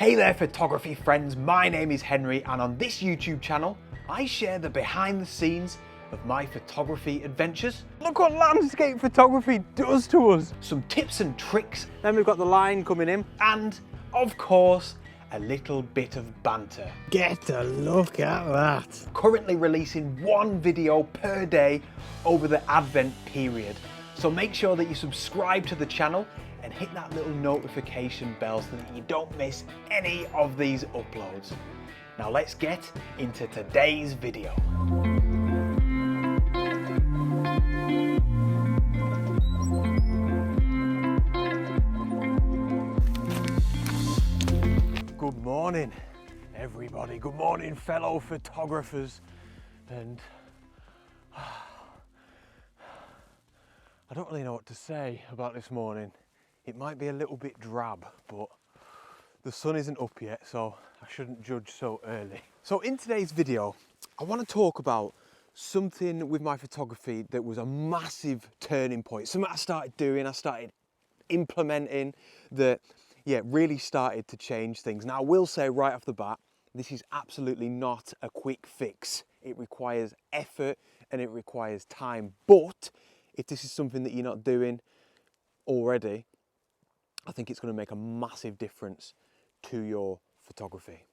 Hey there photography friends, my name is Henry and on this YouTube channel I share the behind the scenes of my photography adventures. Look what landscape photography does to us. Some tips and tricks. Then we've got the line coming in. And of course, a little bit of banter. Get a look at that. Currently releasing one video per day over the Advent period. So make sure that you subscribe to the channel and hit that little notification bell so that you don't miss any of these uploads. Now let's get into today's video. Good morning, everybody. Good morning, fellow photographers. And I don't really know what to say about this morning. It might be a little bit drab, but the sun isn't up yet, so I shouldn't judge so early. So in today's video, I want to talk about something with my photography that was a massive turning point. Something I started doing, I started implementing that, really started to change things. Now I will say right off the bat, this is absolutely not a quick fix. It requires effort and it requires time. But if this is something that you're not doing already, I think it's going to make a massive difference to your photography.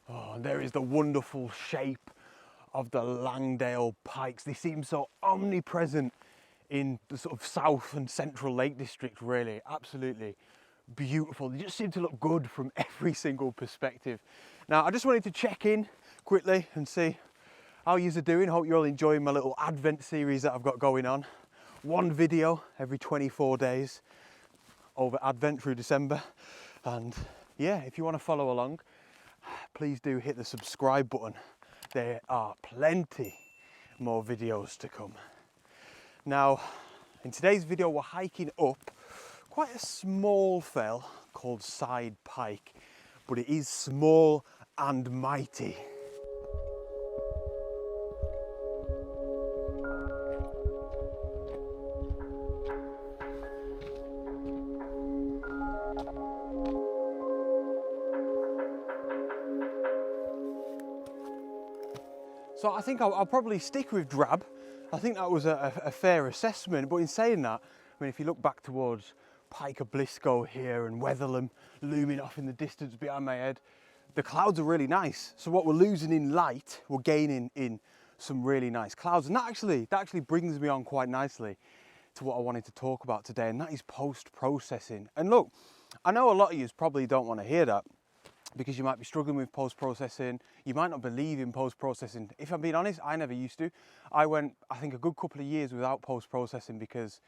Oh, and there is the wonderful shape of the Langdale pikes. They seem so omnipresent in the sort of south and central Lake District, really. Absolutely beautiful. They just seem to look good from every single perspective. Now, I just wanted to check in quickly and see how yous are doing. Hope you're all enjoying my little Advent series that I've got going on. One video every 24 days over Advent through December. And yeah, if you want to follow along, please do hit the subscribe button. There are plenty more videos to come. Now, in today's video, we're hiking up quite a small fell called Side Pike, but it is small and mighty. So I think I'll probably stick with drab. I think that was a fair assessment, but in saying that, I mean, if you look back towards Pike of Blisco here and Wetherlam looming off in the distance behind my head, the clouds are really nice. So what we're losing in light, we're gaining in some really nice clouds. And that actually brings me on quite nicely to what I wanted to talk about today, and that is post-processing. And look, I know a lot of you probably don't want to hear that because you might be struggling with post-processing. You might not believe in post-processing. If I'm being honest, I never used to. I went, I think, a good couple of years without post-processing because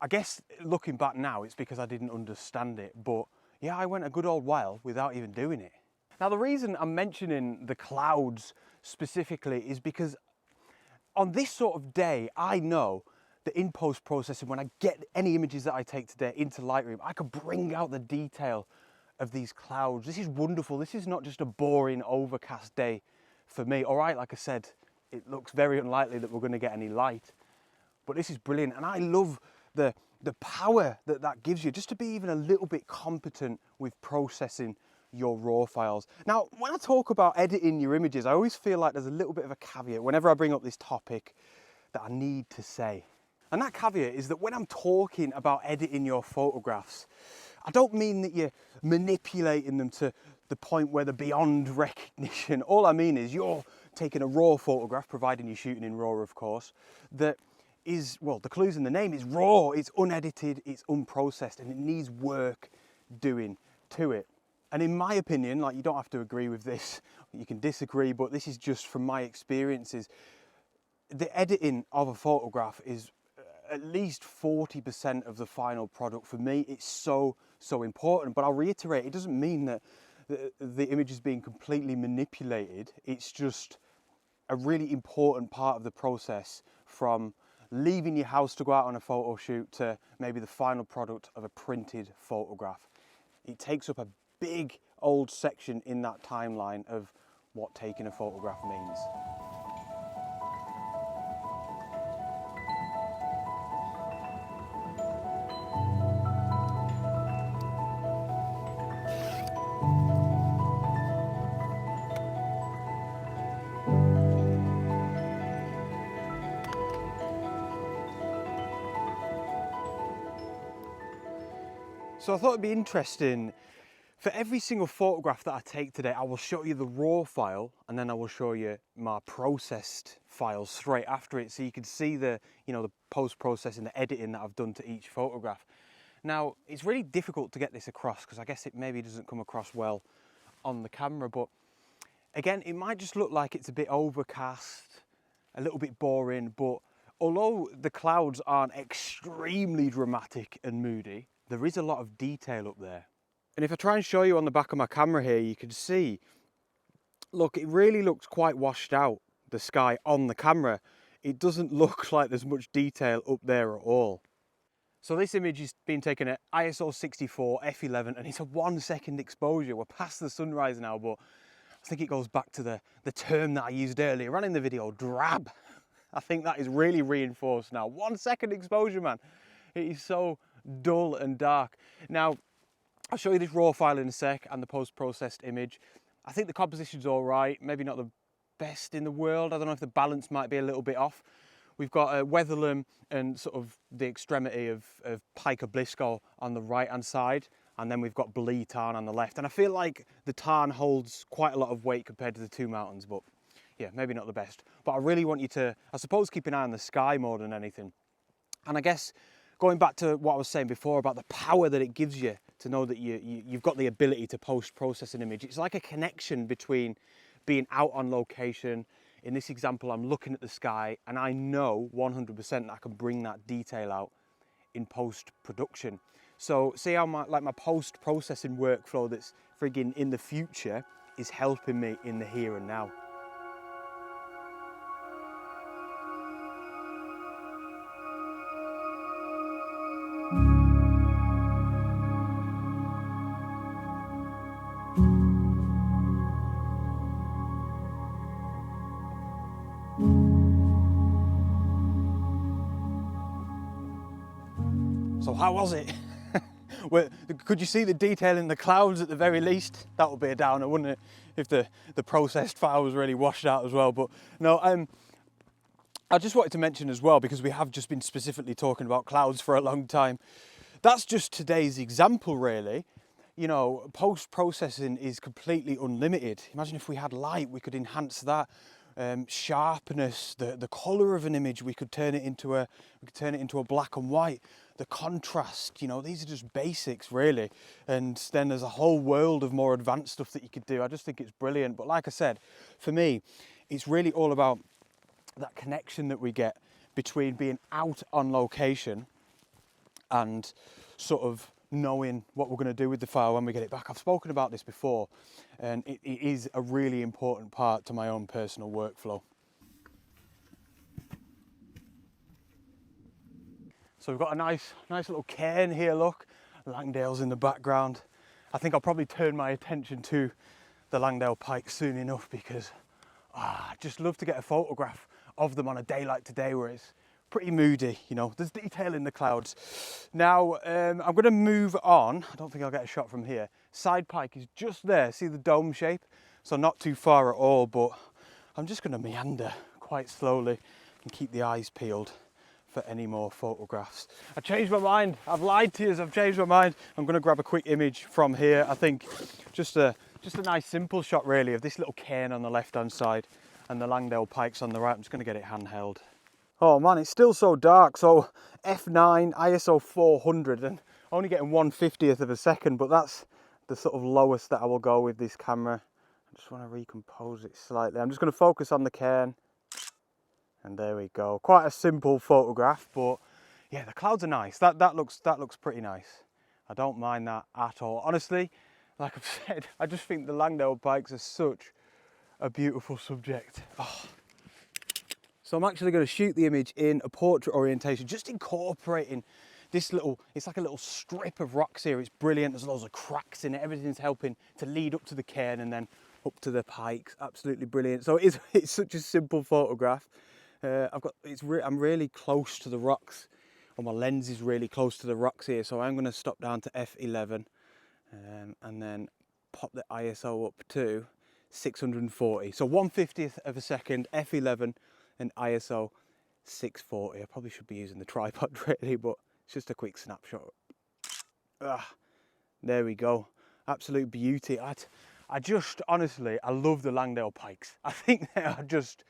I guess looking back now, it's because I didn't understand it. But yeah, I went a good old while without even doing it. Now, the reason I'm mentioning the clouds specifically is because on this sort of day, I know that in post-processing, when I get any images that I take today into Lightroom, I could bring out the detail of these clouds. This is wonderful. This is not just a boring overcast day for me. All right, like I said, it looks very unlikely that we're going to get any light, but this is brilliant. And I love the power that gives you just to be even a little bit competent with processing your raw files. Now, when I talk about editing your images, I always feel like there's a little bit of a caveat whenever I bring up this topic that I need to say. And that caveat is that when I'm talking about editing your photographs, I don't mean that you're manipulating them to the point where they're beyond recognition. All I mean is you're taking a raw photograph, providing you're shooting in RAW, of course, that is, well, the clue's in the name, is raw, it's unedited, it's unprocessed, and it needs work doing to it. And in my opinion, like, you don't have to agree with this, you can disagree, but this is just from my experiences. The editing of a photograph is at least 40% of the final product. For me, it's so important. But I'll reiterate, it doesn't mean that the image is being completely manipulated. It's just a really important part of the process, from leaving your house to go out on a photo shoot to maybe the final product of a printed photograph. It takes up a big old section in that timeline of what taking a photograph means. So I thought it'd be interesting, for every single photograph that I take today, I will show you the raw file and then I will show you my processed file straight after it, so you can see the, you know, the post-processing, the editing that I've done to each photograph. Now, it's really difficult to get this across because I guess it maybe doesn't come across well on the camera, but again, it might just look like it's a bit overcast, a little bit boring, but although the clouds aren't extremely dramatic and moody, there is a lot of detail up there. And if I try and show you on the back of my camera here, you can see, look, it really looks quite washed out, the sky on the camera. It doesn't look like there's much detail up there at all. So this image is being taken at ISO 64 f11 and it's a 1 second exposure. We're past the sunrise now, but I think it goes back to the term that I used earlier on in the video, drab. I think that is really reinforced now. 1 second exposure, man. It is so dull and dark. Now, I'll show you this raw file in a sec and the post-processed image. I think the composition's all right, maybe not the best in the world. I don't know if the balance might be a little bit off. We've got a Weatherlam and sort of the extremity of Pike Blisco on the right-hand side, and then we've got Blee Tarn on the left. And I feel like the Tarn holds quite a lot of weight compared to the two mountains, but yeah, maybe not the best. But I really want you to, I suppose, keep an eye on the sky more than anything. And I guess going back to what I was saying before about the power that it gives you to know that you've got the ability to post-process an image. It's like a connection between being out on location. In this example, I'm looking at the sky and I know 100% that I can bring that detail out in post-production. So see how my post-processing workflow that's frigging in the future is helping me in the here and now. So how was it? Well, could you see the detail in the clouds at the very least? That would be a downer, wouldn't it? If the processed file was really washed out as well. But no, I just wanted to mention as well, because we have just been specifically talking about clouds for a long time. That's just today's example, really. You know, post-processing is completely unlimited. Imagine if we had light, we could enhance that. Sharpness, the colour of an image, we could turn it into a black and white. The contrast, you know, these are just basics really, and then there's a whole world of more advanced stuff that you could do. I just think it's brilliant. But like I said, for me, it's really all about that connection that we get between being out on location and sort of knowing what we're going to do with the file when we get it back. I've spoken about this before, and it is a really important part to my own personal workflow. So we've got a nice little cairn here, look. Langdale's in the background. I think I'll probably turn my attention to the Langdale Pike soon enough, because I just love to get a photograph of them on a day like today where it's pretty moody, you know, there's detail in the clouds. Now, I'm going to move on. I don't think I'll get a shot from here. Side Pike is just there, see the dome shape? So not too far at all, but I'm just going to meander quite slowly and keep the eyes peeled for any more photographs. I changed my mind. I've lied to you. I've changed my mind. I'm going to grab a quick image from here. I think just a nice simple shot really of this little cairn on the left hand side and the Langdale Pikes on the right. I'm just going to get it handheld. Oh man, it's still so dark. So f9 ISO 400 and only getting 1/50th of a second, but that's the sort of lowest that I will go with this camera. I just want to recompose it slightly. I'm just going to focus on the cairn. And there we go. Quite a simple photograph, but yeah, the clouds are nice. That looks pretty nice. I don't mind that at all. Honestly, like I've said, I just think the Langdale Pikes are such a beautiful subject. Oh. So I'm actually going to shoot the image in a portrait orientation, just incorporating this little, it's like a little strip of rocks here. It's brilliant. There's loads of cracks in it. Everything's helping to lead up to the cairn and then up to the pikes. Absolutely brilliant. So it's such a simple photograph. I'm really close to the rocks, or my lens is really close to the rocks here, so I'm going to stop down to f11 and then pop the ISO up to 640. So 1/50th of a second, f11 and ISO 640. I probably should be using the tripod really, but it's just a quick snapshot. There we go. Absolute beauty. I just, honestly, I love the Langdale pikes. I think they are just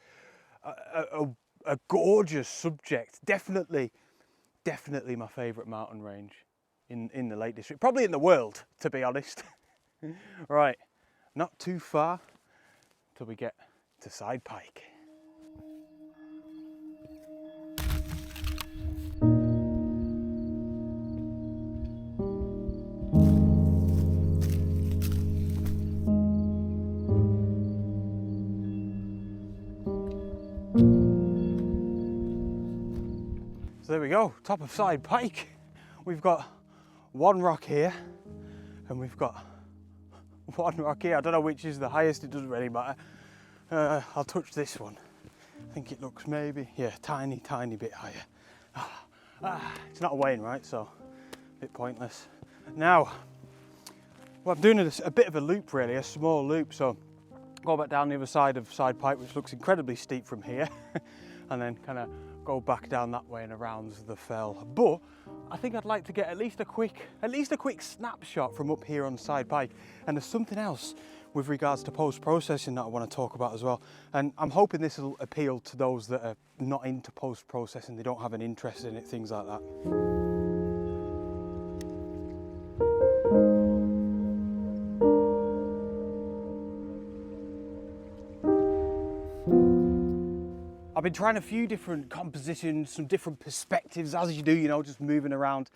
a gorgeous subject. Definitely my favourite mountain range in the Lake District. Probably in the world, to be honest. Right, not too far till we get to Side Pike. So there we go, top of Side Pike. We've got one rock here and we've got one rock here. I don't know which is the highest, it doesn't really matter. I'll touch this one. I think it looks maybe, yeah, tiny bit higher. It's not a weighing, right? So a bit pointless. Now, well, I'm doing a bit of a loop really, a small loop. So go back down the other side of Side Pike, which looks incredibly steep from here, and then kind of go back down that way and around the fell. But I think I'd like to get at least a quick snapshot from up here on Side Pike. And there's something else with regards to post-processing that I want to talk about as well. And I'm hoping this will appeal to those that are not into post-processing, they don't have an interest in it, things like that. I've been trying a few different compositions, some different perspectives, as you do, you know, just moving around.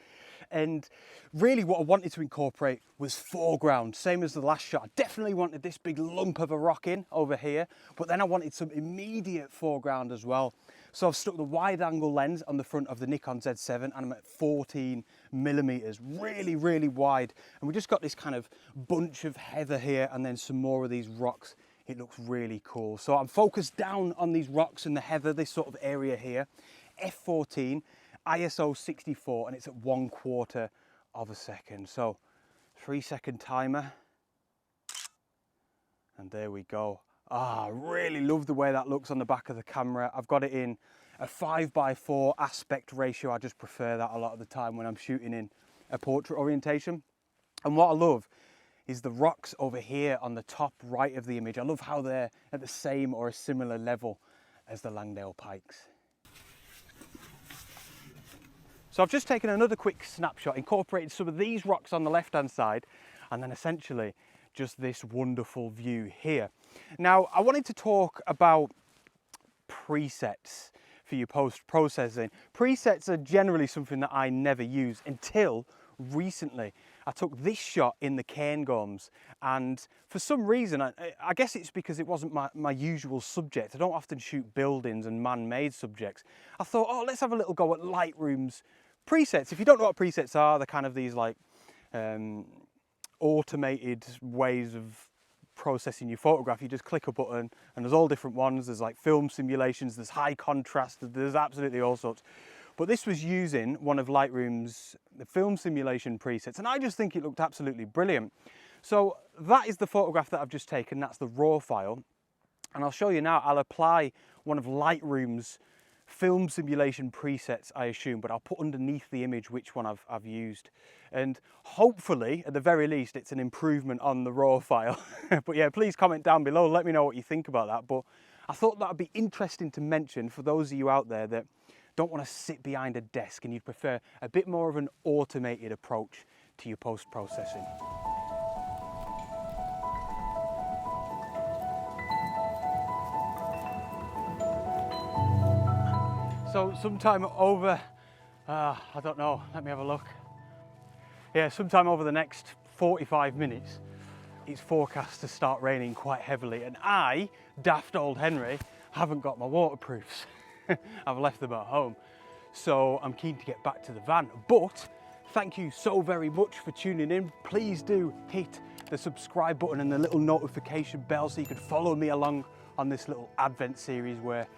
And really what I wanted to incorporate was foreground, same as the last shot. I definitely wanted this big lump of a rock in over here, but then I wanted some immediate foreground as well. So I've stuck the wide angle lens on the front of the Nikon Z7 and I'm at 14 millimeters, really wide. And we just got this kind of bunch of heather here and then some more of these rocks. It looks really cool. So I'm focused down on these rocks and the heather, this sort of area here. F14, ISO 64, and it's at 1/4 of a second. So 3-second timer. And there we go. I really love the way that looks on the back of the camera. I've got it in a 5:4 aspect ratio. I just prefer that a lot of the time when I'm shooting in a portrait orientation. And what I love is the rocks over here on the top right of the image. I love how they're at the same or a similar level as the Langdale pikes. So I've just taken another quick snapshot, incorporated some of these rocks on the left-hand side, and then essentially just this wonderful view here. Now, I wanted to talk about presets for your post-processing. Presets are generally something that I never use until recently. I took this shot in the Cairngorms, and for some reason, I guess it's because it wasn't my usual subject. I don't often shoot buildings and man-made subjects. I thought, oh, let's have a little go at Lightroom's presets. If you don't know what presets are, they're kind of these like automated ways of processing your photograph. You just click a button and there's all different ones. There's like film simulations, there's high contrast, there's absolutely all sorts. But this was using one of Lightroom's film simulation presets, and I just think it looked absolutely brilliant. So that is the photograph that I've just taken, that's the raw file. And I'll show you now, I'll apply one of Lightroom's film simulation presets, I assume, but I'll put underneath the image which one I've used. And hopefully, at the very least, it's an improvement on the raw file. But yeah, please comment down below, let me know what you think about that. But I thought that would be interesting to mention for those of you out there that don't want to sit behind a desk and you'd prefer a bit more of an automated approach to your post-processing. So sometime over, I don't know, let me have a look. Yeah, sometime over the next 45 minutes, it's forecast to start raining quite heavily, and I, daft old Henry, haven't got my waterproofs. I've left them at home, so I'm keen to get back to the van. But thank you so very much for tuning in. Please do hit the subscribe button and the little notification bell so you can follow me along on this little Advent series where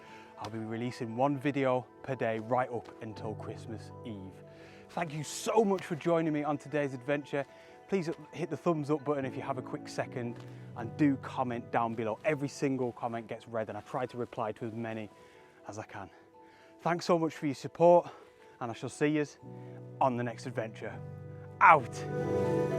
I'll be releasing one video per day right up until Christmas Eve. Thank you so much for joining me on today's adventure. Please hit the thumbs up button if you have a quick second, and do comment down below. Every single comment gets read and I try to reply to as many as I can. Thanks so much for your support, and I shall see you on the next adventure. Out!